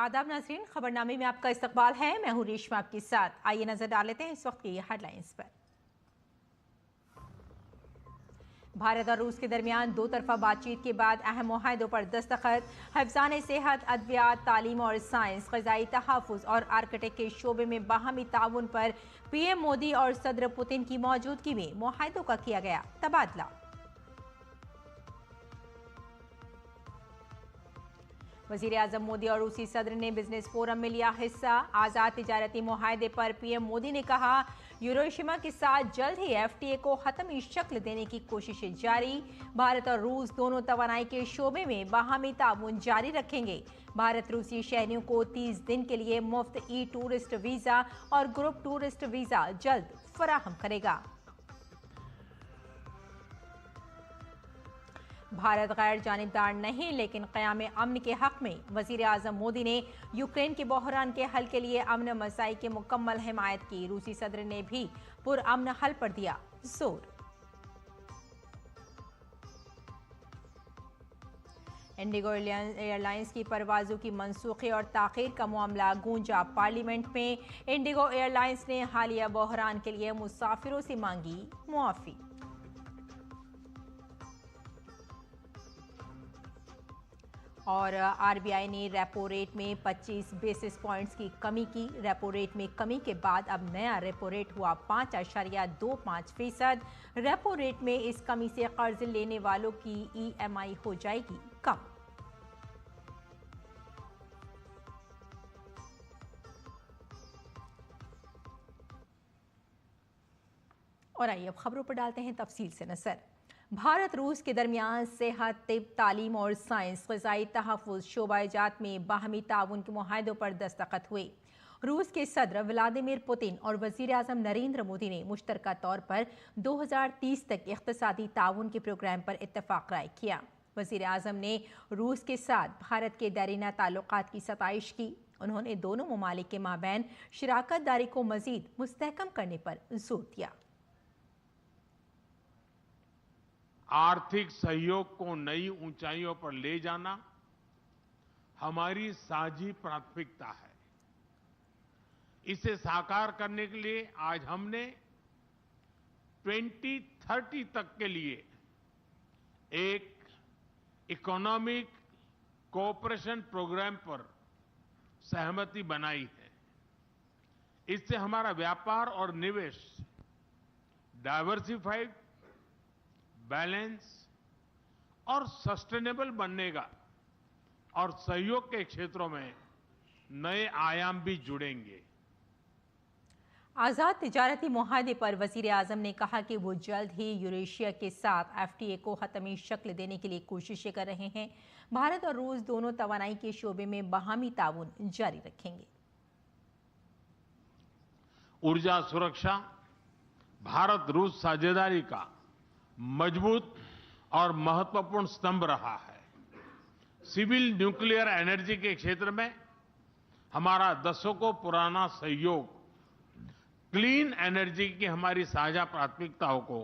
आदाब नाज़रीन, खबरनामे में आपका इस्तकबाल है। मैं हूं रेशमा आपके साथ। आइए नजर डाल लेते हैं इस वक्त की हेडलाइंस पर। भारत और रूस के दरमियान दो तरफा बातचीत के बाद अहम मुआहदों पर दस्तखत। हिफ्ज़ान सेहत, अद्वियात, तालीम और साइंस, ग़िज़ाई तहफ़्फ़ुज़ और आर्कटेक के शोबे में बाहमी ताउन पर पीएम मोदी और सदर पुतिन की मौजूदगी में मुआहदों का किया गया तबादला। वज़ीर आज़म मोदी और रूसी सदर ने बिजनेस फोरम में लिया हिस्सा। आज़ाद तिजारती मुआहदे पर पीएम मोदी ने कहा, यूरोशिमा के साथ जल्द ही एफटीए को हतमी शक्ल देने की कोशिशें जारी। भारत और रूस दोनों तवानाई के शोबे में बाहमी ताउन जारी रखेंगे। भारत रूसी शहरियों को 30 दिन के लिए मुफ्त ई टूरिस्ट वीज़ा और ग्रुप टूरिस्ट वीज़ा जल्द फराहम करेगा। भारत गैर जानिबदार नहीं लेकिन क़याम अमन के हक में। वज़ीर आज़म मोदी ने यूक्रेन के बहरान के हल के लिए अमन मसाई की मुकम्मल हिमायत की। रूसी सदर ने भी पुरअमन हल पर दिया जोर। इंडिगो एयरलाइंस की परवाज़ों की मनसूखी और ताख़ीर का मामला गूंजा पार्लियामेंट में। इंडिगो एयरलाइंस ने हालिया बहरान के लिए मुसाफिरों से मांगी मुआफ़ी। और आरबीआई ने रेपो रेट में 25 बेसिस पॉइंट्स की कमी की। रेपो रेट में कमी के बाद अब नया रेपो रेट हुआ 5.25%। रेपो रेट में इस कमी से कर्ज लेने वालों की ईएमआई हो जाएगी कम। और आइए अब खबरों पर डालते हैं तफसील से नजर। भारत रूस के दरमियान सेहत, तिब, तालीम और साइंस, ग़िज़ाई तहफ़्फ़ुज़, शोबा-ए-जात में बाहमी ताउन के मुआहदों पर दस्तखत हुए। रूस के सदर व्लादिमीर पुतिन और वज़ीर आज़म नरेंद्र मोदी ने मुश्तरका तौर पर 2030 तक इक़्तिसादी ताउन के प्रोग्राम पर इत्तफ़ाक़ राय किया। वज़ीर आज़म ने रूस के साथ भारत के देरीना ताल्लुक़ात की सताइश की। उन्होंने दोनों ममालिक के माबैन शराकत दारी को मज़ीद मुस्तहकम करने पर जोर दिया। आर्थिक सहयोग को नई ऊंचाइयों पर ले जाना हमारी साझी प्राथमिकता है। इसे साकार करने के लिए आज हमने 2030 तक के लिए एक इकोनॉमिक कोऑपरेशन प्रोग्राम पर सहमति बनाई है। इससे हमारा व्यापार और निवेश डाइवर्सिफाइड, बैलेंस और सस्टेनेबल बनेगा और सहयोग के क्षेत्रों में नए आयाम भी जुड़ेंगे। आज़ाद तिजारती मुआहदे पर वज़ीर आज़म ने कहा कि वो जल्द ही यूरेशिया के साथ एफटीए को हतमी शक्ल देने के लिए कोशिशें कर रहे हैं। भारत और रूस दोनों तवानाई के शोबे में बाहमी ताउन जारी रखेंगे। ऊर्जा सुरक्षा भारत रूस साझेदारी का मजबूत और महत्वपूर्ण स्तंभ रहा है। सिविल न्यूक्लियर एनर्जी के क्षेत्र में हमारा दशकों पुराना सहयोग क्लीन एनर्जी की हमारी साझा प्राथमिकताओं को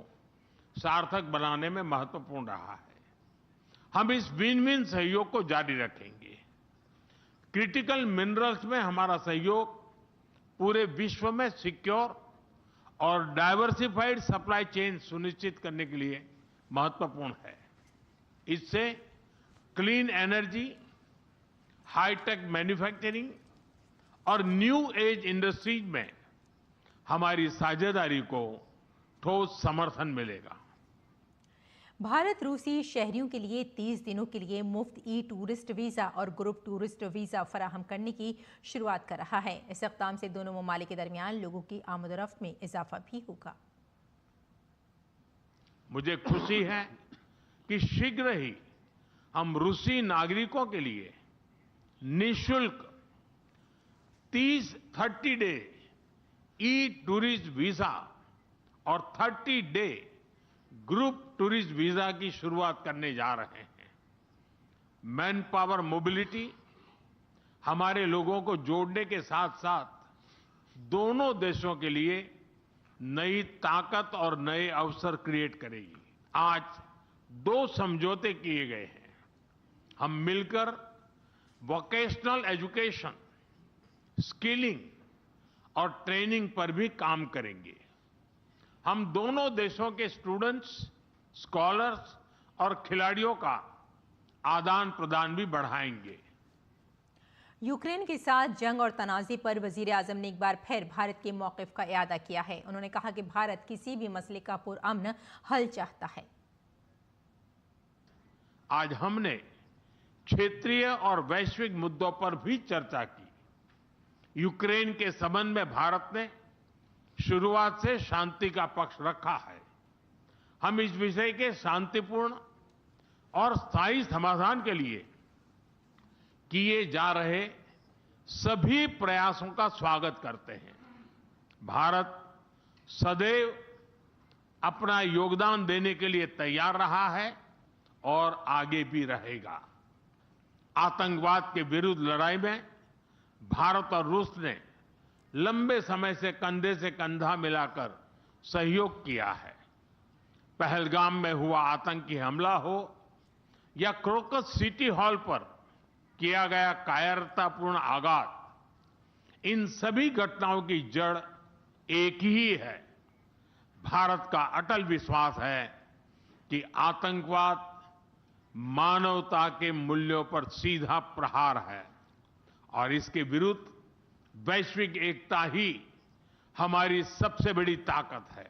सार्थक बनाने में महत्वपूर्ण रहा है। हम इस विन विन सहयोग को जारी रखेंगे। क्रिटिकल मिनरल्स में हमारा सहयोग पूरे विश्व में सिक्योर और डाइवर्सिफाइड सप्लाई चेन सुनिश्चित करने के लिए महत्वपूर्ण है। इससे क्लीन एनर्जी, हाईटेक मैन्युफैक्चरिंग और न्यू एज इंडस्ट्रीज में हमारी साझेदारी को ठोस समर्थन मिलेगा। भारत रूसी शहरियों के लिए 30 दिनों के लिए मुफ्त ई टूरिस्ट वीज़ा और ग्रुप टूरिस्ट वीज़ा फराहम करने की शुरुआत कर रहा है। इस इक़दाम से दोनों ममालिक के दरमियान लोगों की आमदोरफ्त में इजाफा भी होगा। मुझे खुशी है कि शीघ्र ही हम रूसी नागरिकों के लिए निःशुल्क 30 डे ई टूरिस्ट वीज़ा और 30 डे ग्रुप टूरिस्ट वीजा की शुरुआत करने जा रहे हैं। मैन पावर मोबिलिटी हमारे लोगों को जोड़ने के साथ साथ दोनों देशों के लिए नई ताकत और नए अवसर क्रिएट करेगी। आज 2 समझौते किए गए हैं। हम मिलकर वोकेशनल एजुकेशन, स्किलिंग और ट्रेनिंग पर भी काम करेंगे। हम दोनों देशों के स्टूडेंट्स, स्कॉलर्स और खिलाड़ियों का आदान प्रदान भी बढ़ाएंगे। यूक्रेन के साथ जंग और तनाज़े पर वज़ीर आज़म ने एक बार फिर भारत के मौक़िफ़ का इआदा किया है। उन्होंने कहा कि भारत किसी भी मसले का पुरअमन हल चाहता है। आज हमने क्षेत्रीय और वैश्विक मुद्दों पर भी चर्चा की। यूक्रेन के संबंध में भारत ने शुरुआत से शांति का पक्ष रखा है। हम इस विषय के शांतिपूर्ण और स्थायी समाधान के लिए किए जा रहे सभी प्रयासों का स्वागत करते हैं। भारत सदैव अपना योगदान देने के लिए तैयार रहा है और आगे भी रहेगा। आतंकवाद के विरुद्ध लड़ाई में भारत और रूस ने लंबे समय से कंधा मिलाकर सहयोग किया है। पहलगाम में हुआ आतंकी हमला हो या क्रोकस सिटी हॉल पर किया गया कायरतापूर्ण आघात, इन सभी घटनाओं की जड़ एक ही है। भारत का अटल विश्वास है कि आतंकवाद मानवता के मूल्यों पर सीधा प्रहार है और इसके विरुद्ध वैश्विक एकता ही हमारी सबसे बड़ी ताकत है।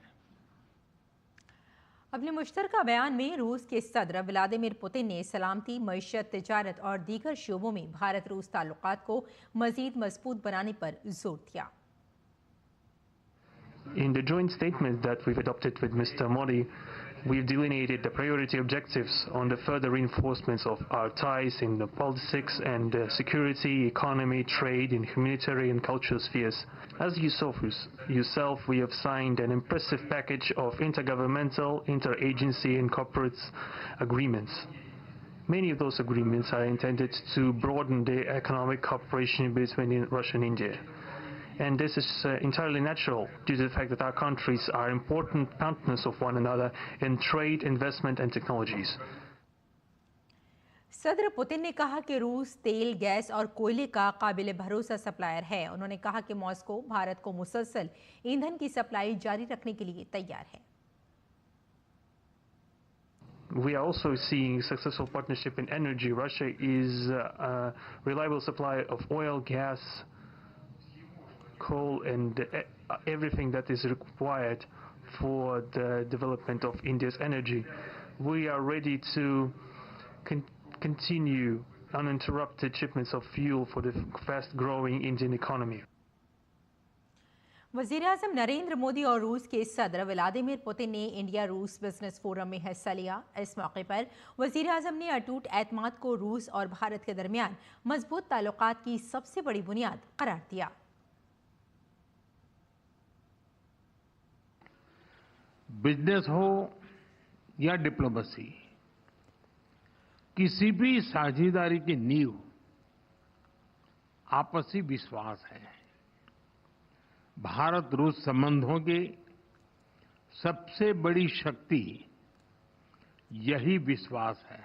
अपने मुश्तरका बयान में रूस के सदर व्लादिमीर पुतिन ने सलामती, मईशत, तिजारत और दीगर शोबों में भारत रूस ताल्लुकात को मजीद मजबूत बनाने पर जोर दिया। In the joint statement that we've adopted with Mr. Modi, we've delineated the priority objectives on the further reinforcements of our ties in the politics and security, economy, trade, and humanitarian and cultural spheres. As you saw yourself, we have signed an impressive package of intergovernmental, interagency, and corporate agreements. Many of those agreements are intended to broaden the economic cooperation between Russia and India. And this is entirely natural due to the fact that our countries are important partners of one another in trade, investment and technologies. सदर Putin ने कहा कि रूस तेल, gas और कोयले का काबिल भरोसा सप्लायर है। उन्होंने कहा कि मॉस्को भारत को मुसलसल ईंधन की सप्लाई जारी रखने के लिए तैयार है। We are also seeing successful partnership in energy. Russia is a reliable supplier of oil, gas, coal and everything that is required for the development of India's energy. We are ready to continue uninterrupted shipments of fuel for the fast-growing Indian economy. वज़ीर आज़म नरेंद्र मोदी और रूस के सदर Vladimir Putin ने India रूस business forum में हिस्सा लिया। इस मौके पर वज़ीर आज़म ने अटूट एतमाद को रूस और भारत के दरमियान मजबूत ताल्लुकात की सबसे बड़ी बुनियाद करार दिया। बिजनेस हो या डिप्लोमेसी, किसी भी साझेदारी की नींव आपसी विश्वास है। भारत रूस संबंधों की सबसे बड़ी शक्ति यही विश्वास है।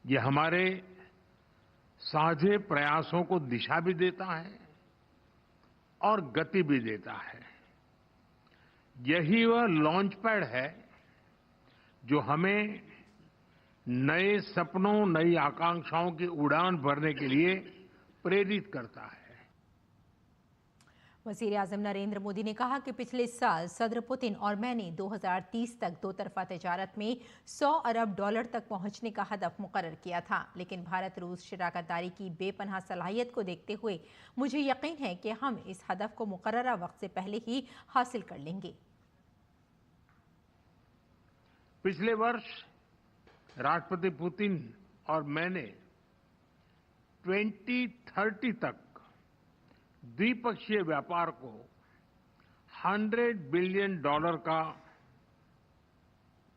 यह हमारे साझे प्रयासों को दिशा भी देता है और गति भी देता है। यही वह लॉन्च पैड है जो हमें नए सपनों, नई आकांक्षाओं की उड़ान भरने के लिए प्रेरित करता है। वज़ीर आज़म नरेंद्र मोदी ने कहा कि पिछले साल सदर पुतिन और मैंने 2030 तक दो तरफा तिजारत में $100 अरब तक पहुंचने का हदफ मुकर्रर किया था, लेकिन भारत रूस शराकतदारी की बेपनाह सलाहियत को देखते हुए मुझे यकीन है कि हम इस हदफ को मुकर्ररा वक्त से पहले ही हासिल कर लेंगे। पिछले वर्ष राष्ट्रपति पुतिन और मैंने 2030 तक द्विपक्षीय व्यापार को $100 बिलियन का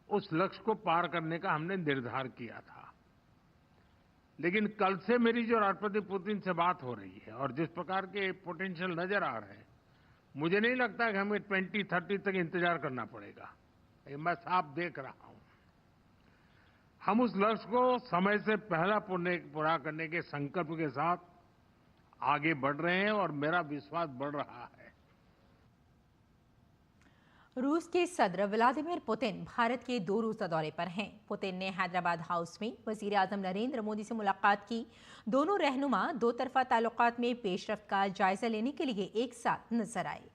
उस लक्ष्य को पार करने का हमने निर्धार किया था। लेकिन कल से मेरी जो राष्ट्रपति पुतिन से बात हो रही है और जिस प्रकार के पोटेंशियल नजर आ रहे हैं, मुझे नहीं लगता कि हमें 2030 तक इंतजार करना पड़ेगा। ये मैं साफ देख रहा हूं। हम उस लक्ष्य को समय से पहले पूरा करने के संकल्प के साथ आगे बढ़ रहे हैं और मेरा विश्वास बढ़ रहा है। रूस के सदर व्लादिमीर पुतिन भारत के 2 रोज़ा दौरे पर हैं। पुतिन ने हैदराबाद हाउस में वजीर आजम नरेंद्र मोदी से मुलाकात की। दोनों रहनुमा दो तरफा ताल्लुकात में पेशरफ्त का जायजा लेने के लिए एक साथ नजर आए।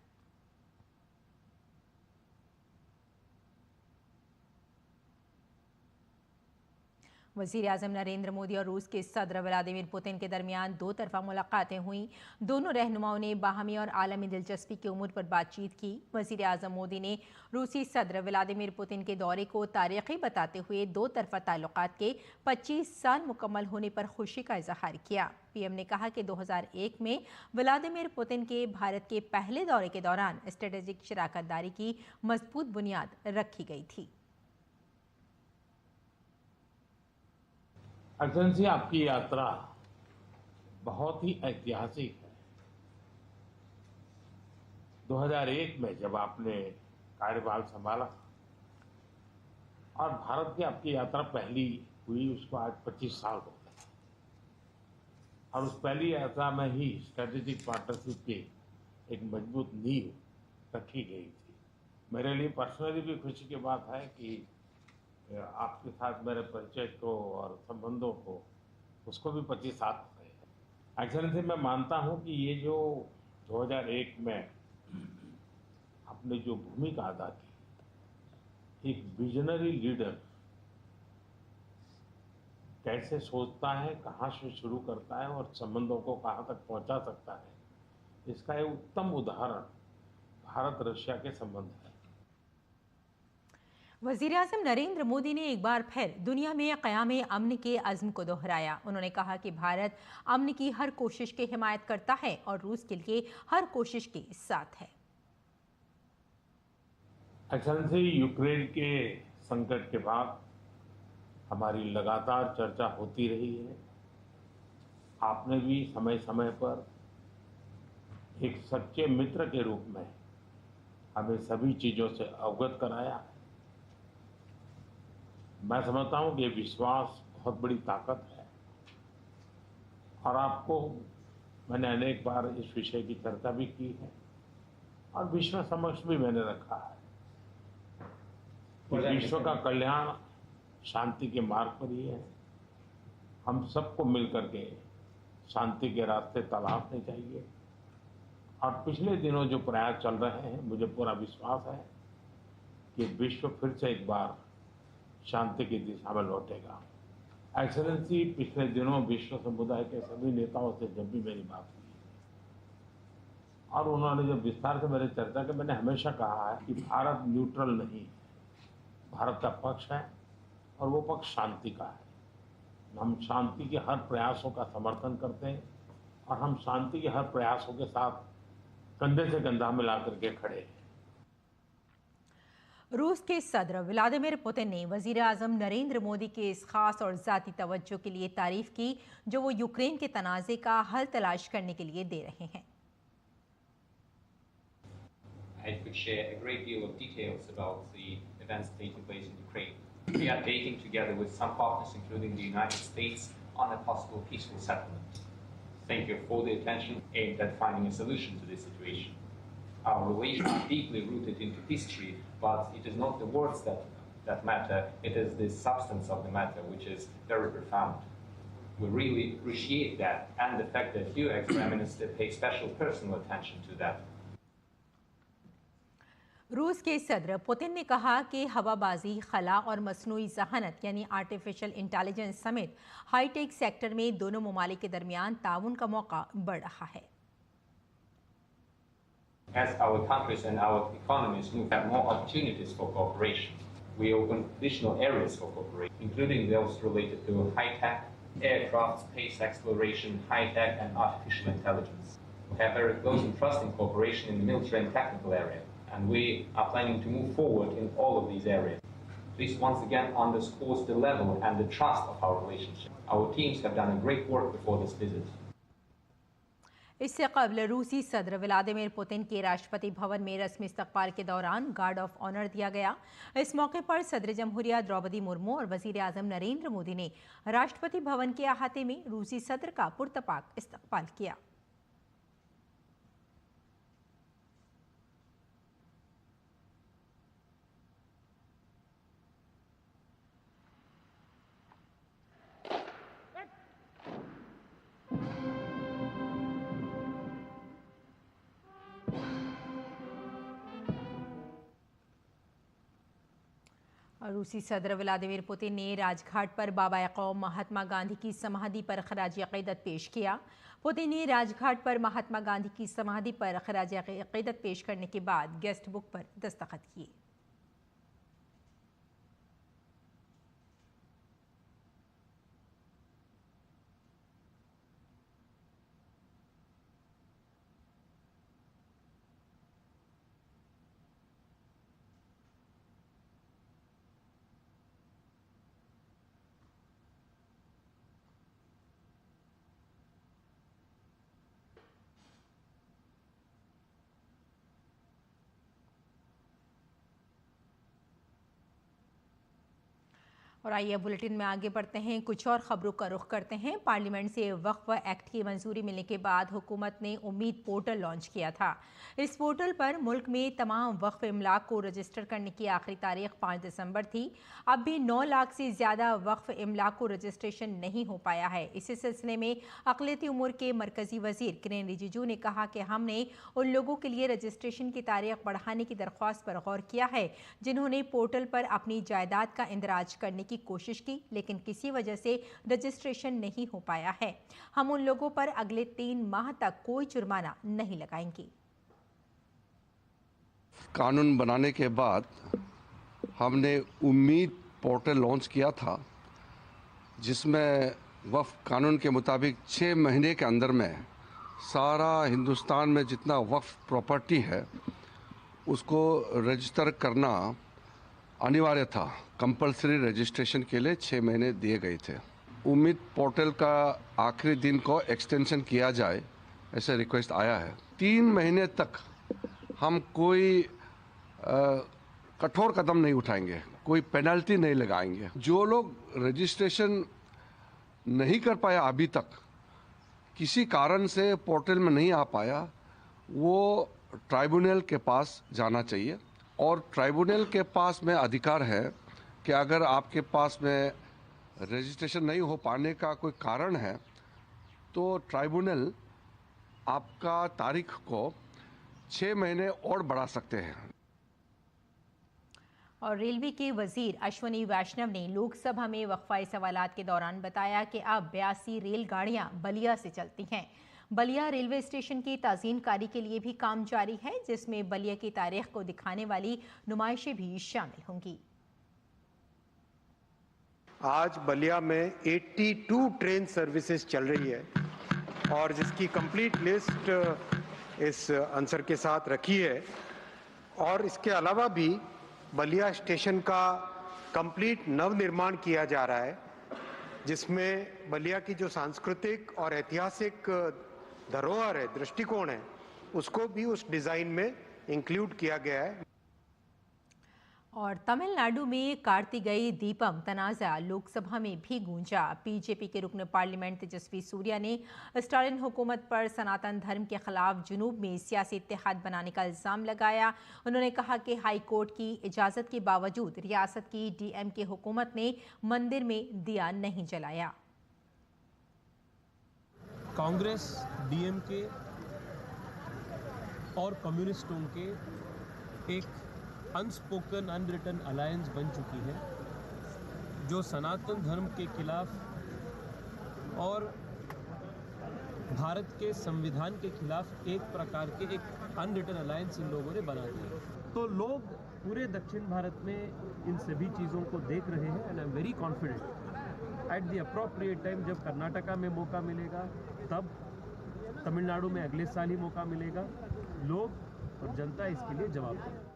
वजीर आजम नरेंद्र मोदी और रूस के सदर व्लादिमीर पुतिन के दरमियान 2 तरफा मुलाकातें हुई। दोनों रहनुमाओं ने बाहमी और आलमी दिलचस्पी के उमूर पर बातचीत की। वजीर आजम मोदी ने रूसी सदर व्लादिमीर पुतिन के दौरे को तारीखी बताते हुए 2 तरफा ताल्लुकात के 25 साल मुकम्मल होने पर खुशी का इजहार किया। पीएम ने कहा कि 2001 में व्लादिमीर पुतिन के भारत के पहले दौरे के दौरान स्ट्रेटेजिक शराकतदारी की मजबूत बुनियाद रखी गई थी। एक्सेलेंसी, आपकी यात्रा बहुत ही ऐतिहासिक है। 2001 में जब आपने कार्यभार संभाला और भारत की आपकी यात्रा पहली हुई, उसको आज 25 साल हो गए और उस पहली यात्रा में ही स्ट्रेटेजिक पार्टनरशिप की एक मजबूत नींव रखी गई थी। मेरे लिए पर्सनली भी खुशी की बात है कि आपके साथ मेरे परिचय को और संबंधों को उसको भी 25 साल हो गए हैं। एक्सेलेंसी, मैं मानता हूं कि ये जो 2001 में आपने जो भूमिका अदा की, एक विजनरी लीडर कैसे सोचता है, कहाँ से शुरू करता है और संबंधों को कहाँ तक पहुंचा सकता है, इसका एक उत्तम उदाहरण भारत रशिया के संबंध है। वज़ीर आज़म नरेंद्र मोदी ने एक बार फिर दुनिया में क़याम अमन के अज़्म को दोहराया। उन्होंने कहा कि भारत अमन की हर कोशिश की हिमायत करता है और रूस के लिए हर कोशिश के साथ है। एक्सेलेंसी, यूक्रेन के संकट के बाद हमारी लगातार चर्चा होती रही है। आपने भी समय समय पर एक सच्चे मित्र के रूप में हमें सभी चीजों से अवगत कराया है। मैं समझता हूं कि ये विश्वास बहुत बड़ी ताकत है और आपको मैंने अनेक बार इस विषय की चर्चा भी की है और विश्व समक्ष भी मैंने रखा है कि विश्व का कल्याण शांति के मार्ग पर ही है। हम सबको मिलकर के शांति के रास्ते तलाशने चाहिए और पिछले दिनों जो प्रयास चल रहे हैं, मुझे पूरा विश्वास है कि विश्व फिर से एक बार शांति की दिशा में लौटेगा। एक्सेलेंसी, पिछले दिनों विश्व समुदाय के सभी नेताओं से जब भी मेरी बात हुई और उन्होंने जब विस्तार से मेरी चर्चा की, मैंने हमेशा कहा है कि भारत न्यूट्रल नहीं है, भारत का पक्ष है और वो पक्ष शांति का है। हम शांति के हर प्रयासों का समर्थन करते हैं और हम शांति के हर प्रयासों के साथ कंधे से कंधा मिला करके खड़े हैं। रूस के सदर व्लादिमीर पुतिन ने वजीर आजम नरेंद्र मोदी के इस खास और ज़ाती तवज्जो के लिए तारीफ की जो वो यूक्रेन के तनाज़े का हल तलाश करने के लिए दे रहे हैं। I could share a great deal of details about the events taking place in Ukraine. We are dating together with some partners, including the United States, on a possible peaceful settlement. Thank you for the attention aimed at finding a solution to this situation. Our relations are deeply rooted into history, but it is not the words that matter, it is the substance of the matter which is very profound. We really appreciate that and the fact that you, ex-Prime Minister, pay special personal attention to that. रूस के सदर Putin ने कहा कि हवाबाजी, खला और मसनूई जहानत यानी artificial intelligence समेत हाईटेक सेक्टर में दोनों ममालिक के दरमियान ताउन का मौका बढ़ रहा है। As our countries and our economies move have more opportunities for cooperation, we open additional areas for cooperation, including those related to high-tech, aircraft, space exploration, high-tech and artificial intelligence. We have very close and trusting cooperation in the military and technical area, and we are planning to move forward in all of these areas. This once again underscores the level and the trust of our relationship. Our teams have done a great work before this visit. इससे कबल रूसी सदर Vladimir Putin के राष्ट्रपति भवन में रस्मी इस्तकबाल के दौरान गार्ड ऑफ ऑनर दिया गया। इस मौके पर सदर जमहूरिया द्रौपदी मुर्मू और वजीर आजम नरेंद्र मोदी ने राष्ट्रपति भवन के अहाते में रूसी सदर का पुरतपाक इस्तकबाल किया। रूसी सदर व्लादिमीर पुतिन ने राजघाट पर बाबा कौम महात्मा गांधी की समाधि पर खराज अक़ीदत पेश किया। पुतिन ने राजघाट पर महात्मा गांधी की समाधि पर खराज अक़ीदत पेश करने के बाद गेस्ट बुक पर दस्तखत किए। और आइए बुलेटिन में आगे बढ़ते हैं, कुछ और खबरों का रुख करते हैं। पार्लियामेंट से वक्फ एक्ट की मंजूरी मिलने के बाद हुकूमत ने उम्मीद पोर्टल लॉन्च किया था। इस पोर्टल पर मुल्क में तमाम वक्फ इमलाक को रजिस्टर करने की आखिरी तारीख 5 दिसंबर थी। अब भी 9 लाख से ज़्यादा वक्फ इमलाक को रजिस्ट्रेशन नहीं हो पाया है। इसी सिलसिले में अक़लियती उमूर के मरकज़ी वज़ीर किरेन रिजिजू ने कहा कि हमने उन लोगों के लिए रजिस्ट्रेशन की तारीख बढ़ाने की दरख्वास्त पर गौर किया है जिन्होंने पोर्टल पर अपनी जायदाद का इंदराज करने की कोशिश की, लेकिन किसी वजह से रजिस्ट्रेशन नहीं हो पाया है। हम उन लोगों पर अगले 3 माह तक कोई जुर्माना नहीं लगाएंगे। कानून बनाने के बाद हमने उम्मीद पोर्टल लॉन्च किया था, जिसमें वक्फ कानून के मुताबिक 6 महीने के अंदर में सारा हिंदुस्तान में जितना वक्फ प्रॉपर्टी है उसको रजिस्टर करना अनिवार्य था। कंपलसरी रजिस्ट्रेशन के लिए 6 महीने दिए गए थे। उम्मीद पोर्टल का आखिरी दिन को एक्सटेंशन किया जाए, ऐसे रिक्वेस्ट आया है। 3 महीने तक हम कोई कठोर कदम नहीं उठाएंगे, कोई पेनल्टी नहीं लगाएंगे। जो लोग रजिस्ट्रेशन नहीं कर पाया अभी तक, किसी कारण से पोर्टल में नहीं आ पाया, वो ट्राइब्यूनल के पास जाना चाहिए। और ट्राइब्यूनल के पास में अधिकार है कि अगर आपके पास में रजिस्ट्रेशन नहीं हो पाने का कोई कारण है तो ट्राइब्यूनल आपका तारीख को 6 महीने और बढ़ा सकते हैं। और रेलवे के वजीर अश्वनी वैष्णव ने लोकसभा में वक्फाई सवालात के दौरान बताया कि अब 82 रेलगाड़ियां बलिया से चलती हैं। बलिया रेलवे स्टेशन की ताज़ीनकारी के लिए भी काम जारी है, जिसमें बलिया की तारीख को दिखाने वाली नुमाइशें भी शामिल होंगी। आज बलिया में 82 ट्रेन सर्विसेज चल रही है और जिसकी कंप्लीट लिस्ट इस आंसर के साथ रखी है। और इसके अलावा भी बलिया स्टेशन का कंप्लीट नवनिर्माण किया जा रहा है, जिसमें बलिया की जो सांस्कृतिक और ऐतिहासिक धरोहर है, दृष्टिकोण है, उसको भी उस डिजाइन में इंक्लूड किया गया है। और तमिलनाडु में कार्तिकेय दीपम तनाज़ा लोकसभा में भी गूंजा। बीजेपी के रुकन पार्लियामेंट तेजस्वी सूर्या ने स्टालिन हुकूमत पर सनातन धर्म के खिलाफ जुनूब में सियासी इत्तेहाद बनाने का इल्ज़ाम लगाया। उन्होंने कहा कि हाई कोर्ट की इजाज़त के बावजूद रियासत की डीएमके हुकूमत ने मंदिर में दिया नहीं जलाया। कांग्रेस, डीएमके और कम्युनिस्टों के एक अनस्पोकन अनरिटन अलायंस बन चुकी है, जो सनातन धर्म के खिलाफ और भारत के संविधान के खिलाफ एक प्रकार के एक अनरिटन अलायंस इन लोगों ने बना दिया। तो लोग पूरे दक्षिण भारत में इन सभी चीज़ों को देख रहे हैं and I am very confident at the appropriate time, जब कर्नाटका में मौका मिलेगा तब तमिलनाडु में अगले साल ही मौका मिलेगा, लोग और जनता इसके लिए जवाब देंगे।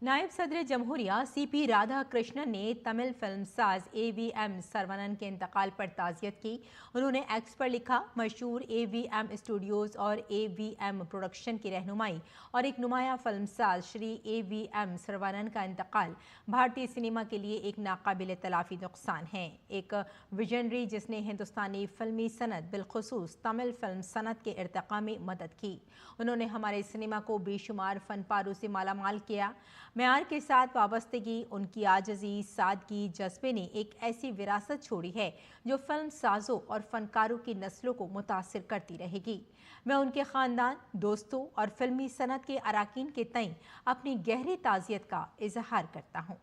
नायब सदर जमहूरिया CP राधाकृष्णन ने तमिल फिल्मसाज AVM सरवनन के इंतकाल पर ताज़ियत की। उन्होंने एक्स पर लिखा, मशहूर AVM स्टूडियोज़ और AVM प्रोडक्शन की रहनुमाई और एक नुमाया फिल्मसाज श्री AVM सरवनन का इंतकाल भारतीय सिनेमा के लिए एक नाकाबिल तलाफी नुकसान है। एक विजनरी जिसने हिंदुस्तानी फिल्मी सनत बिलखुसूस तमिल फिल्म सनत के इर्तिका में मदद की। उन्होंने हमारे सिनेमा को बेशुमार फनपारों से मालामाल किया। मेयार के साथ वाबस्तगी, उनकी आजिज़ी, सादगी, जज्बे ने एक ऐसी विरासत छोड़ी है जो फिल्म साजों और फनकारों की नस्लों को मुतासिर करती रहेगी। मैं उनके ख़ानदान, दोस्तों और फिल्मी सनत के अराकीन के तईं अपनी गहरी ताज़ियत का इजहार करता हूँ।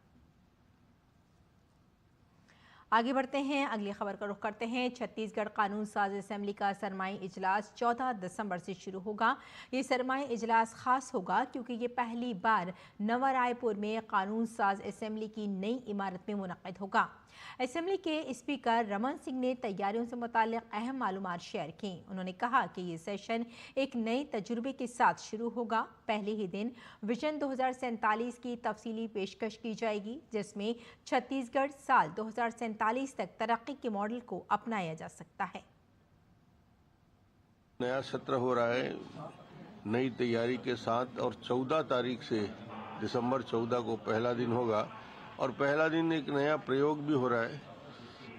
आगे बढ़ते हैं, अगली खबर का रुख करते हैं। छत्तीसगढ़ कानून साज असेंबली का सरमाई इजलास 14 दिसंबर से शुरू होगा। ये सरमाई इजलास खास होगा क्योंकि ये पहली बार नवा रायपुर में कानून साज असेंबली की नई इमारत में मुनक़िद होगा। असेंबली के स्पीकर रमन सिंह ने तैयारियों से मुताल्लिक़ अहम मालूमात शेयर की। उन्होंने कहा कि ये सेशन एक नए तजुर्बे के साथ शुरू होगा। पहले ही दिन विजन 2047 की तफसीली पेशकश की जाएगी, जिसमें छत्तीसगढ़ साल 2047 तक तरक्की के मॉडल को अपनाया जा सकता है। नया सत्र हो रहा है नई तैयारी के साथ और 14 तारीख से दिसंबर 14 को पहला दिन होगा और पहला दिन एक नया प्रयोग भी हो रहा है।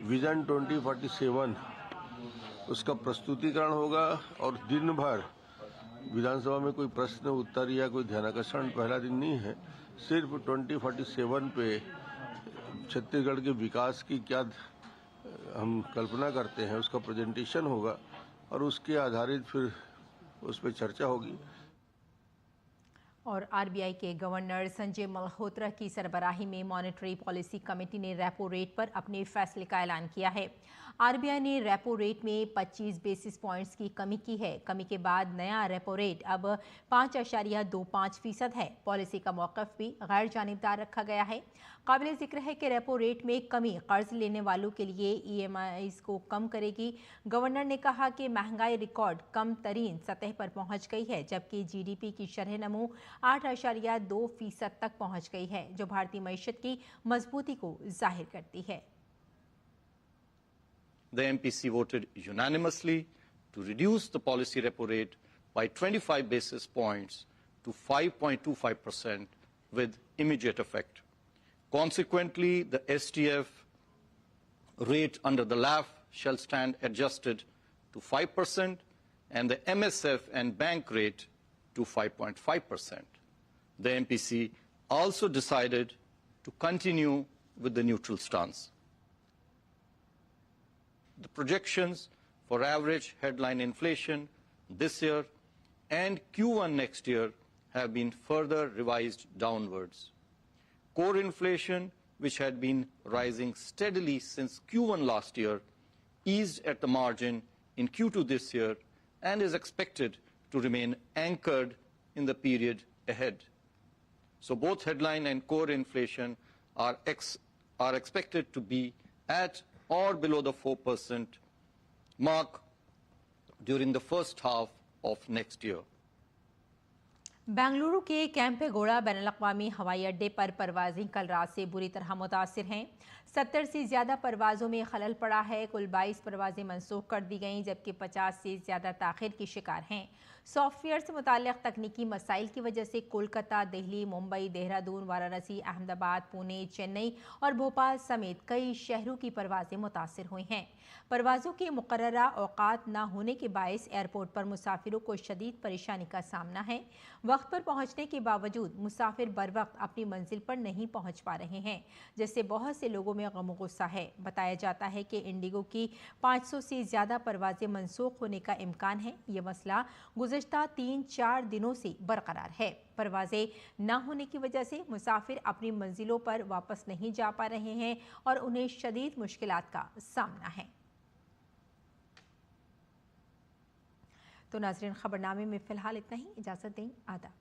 विजन 2047 उसका प्रस्तुतिकरण होगा और दिन भर विधानसभा में कोई प्रश्न उत्तर या कोई ध्यानाकर्षण पहला दिन नहीं है। सिर्फ 2047 पे छत्तीसगढ़ के विकास की क्या हम कल्पना करते हैं उसका प्रेजेंटेशन होगा और उसके आधारित फिर उस पर चर्चा होगी। और RBI के गवर्नर संजय मल्होत्रा की सरबराही में मॉनेटरी पॉलिसी कमेटी ने रेपो रेट पर अपने फैसले का ऐलान किया है। RBI ने रेपो रेट में 25 बेसिस पॉइंट्स की कमी की है। कमी के बाद नया रेपो रेट अब 5.25% है। पॉलिसी का मौक़िफ़ भी गैर जानिबदार रखा गया है। काबिल ज़िक्र है कि रेपो रेट में कमी कर्ज लेने वालों के लिए EMIs को कम करेगी। गवर्नर ने कहा कि महंगाई रिकॉर्ड कम तरीन सतह पर पहुंच गई है, जबकि GDP की शरह नमू 8.2% तक पहुंच गई है, जो भारतीय मईशत की मजबूती को जाहिर करती है। The MPC voted unanimously to reduce the policy repo rate by 25 basis points to 5.25% with immediate effect. Consequently, the STF rate under the LAF shall stand adjusted to 5% and the MSF and bank rate to 5.5%. The MPC also decided to continue with the neutral stance. The projections for average headline inflation this year and Q1 next year have been further revised downwards. Core inflation, which had been rising steadily since Q1 last year, eased at the margin in Q2 this year and is expected to remain anchored in the period ahead. So both headline and core inflation are expected to be at or below the 4% mark during the first half of next year. Bengaluru के कैंपेगौड़ा बैनुल-अक़वामी हवाई अड्डे पर परवाज़ें कल रात से बुरी तरह मुतासिर हैं। 70 से ज़्यादा परवाज़ों में खलल पड़ा है। कुल 22 परवाज़ें मनसूख कर दी गईं, जबकि 50 से ज़्यादा ताख़ीर की शिकार हैं। सॉफ्टवेयर से मुताल्लिक़ तकनीकी मसाइल की वजह से कोलकाता, दिल्ली, मुंबई, देहरादून, वाराणसी, अहमदाबाद, पुणे, चेन्नई और भोपाल समेत कई शहरों की परवाज़ें मुतासिर हुई हैं। परवाज़ों के मुकर्ररा औक़ात न होने के बायस एयरपोर्ट पर मुसाफिरों को शदीद परेशानी का सामना है। वक्त पर पहुंचने के बावजूद मुसाफिर बर वक्त अपनी मंजिल पर नहीं पहुंच पा रहे हैं, जिससे बहुत से लोगों में गम गुस्सा है। बताया जाता है कि इंडिगो की 500 से ज़्यादा परवाज़ें मनसूख होने का इम्कान है। ये मसला गुज़िश्ता 3-4 दिनों से बरकरार है। परवाज़ें न होने की वजह से मुसाफिर अपनी मंजिलों पर वापस नहीं जा पा रहे हैं और उन्हें शदीद मुश्किलात का सामना है। तो नाज़रीन, खबरनामे में फ़िलहाल इतना ही। इजाज़त दें। आदाब।